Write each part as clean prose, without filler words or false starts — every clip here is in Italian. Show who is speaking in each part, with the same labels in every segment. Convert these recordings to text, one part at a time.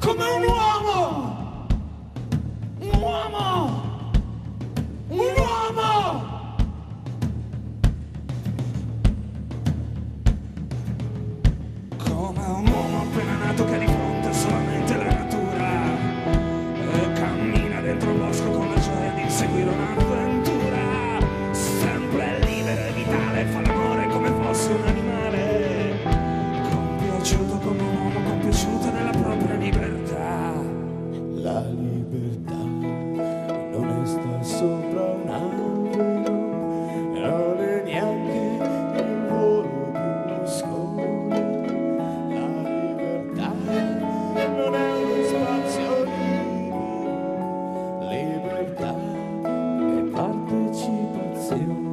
Speaker 1: come un uomo, un uomo, un uomo. Come un uomo appena nato che ha di fronte solamente la natura e cammina dentro un bosco con la gioia di inseguire un'avventura, sempre libero e vitale, fa l'amore come fosse un animale, compiaciuto come un uomo compiaciuto nella propria libertà.
Speaker 2: La libertà non è star sopra un albero, non è neanche il volo di uno scole. La libertà non è uno spazio libero, libertà è partecipazione.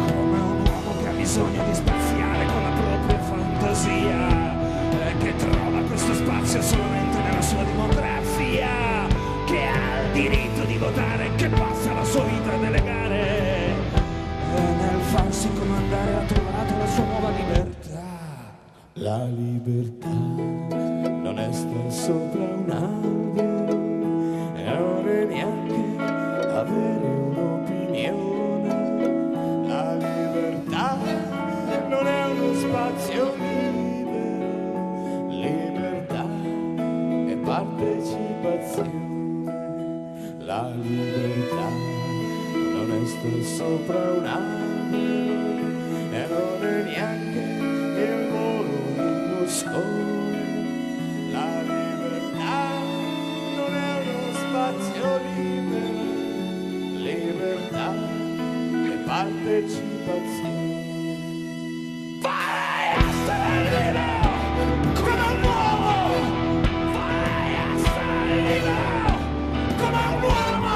Speaker 1: Come un uomo che ha bisogno di spaziare con la propria fantasia e che trova questo spazio solamente nella sua demografia, che ha il diritto di votare, che passa la sua vita a delegare e nel farsi comandare ha trovato la sua nuova libertà.
Speaker 2: La libertà non è star sopra un albero e non è neanche avere un'opinione. La libertà non è uno spazio libero, libertà è partecipazione. La libertà non è star sopra un albero e non è neanche il volo di uno scole. La libertà non è uno spazio libero, libertà è partecipazione.
Speaker 1: Vorrei essere libero come un uomo, vorrei essere libero come un uomo,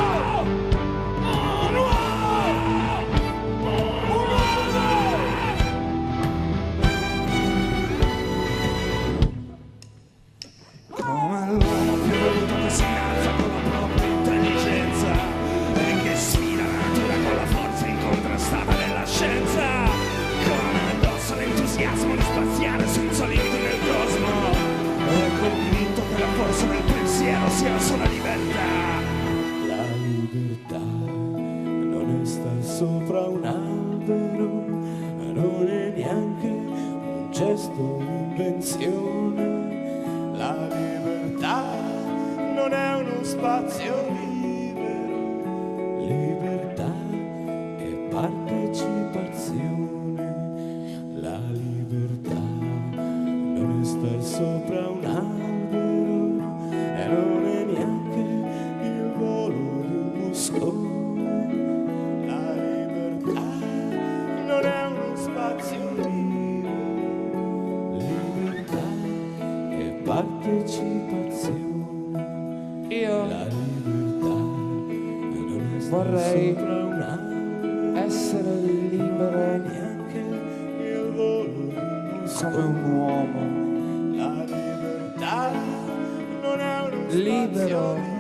Speaker 1: un uomo, un uomo. Come l'uomo più voluto che si innalza con la propria intelligenza e che sfida la natura con la forza incontrastata della scienza, con addosso l'entusiasmo di spaziare senza limiti nel cosmo, è convinto che la forza del pensiero sia la sola libertà.
Speaker 2: La libertà non è star sopra un albero, non è neanche un gesto, un'invenzione. La libertà non è uno spazio libero, libertà è partecipazione. La libertà non è star sopra un albero e non è neanche il volo di un moscone. La libertà non è uno spazio libero, libertà è partecipazione.
Speaker 3: Io
Speaker 2: La libertà non è star
Speaker 3: vorrei
Speaker 2: sopra un albero,
Speaker 3: essere libero
Speaker 2: neanche il volo di un
Speaker 3: come un uomo,
Speaker 2: La libertà non è uno spazio
Speaker 3: libero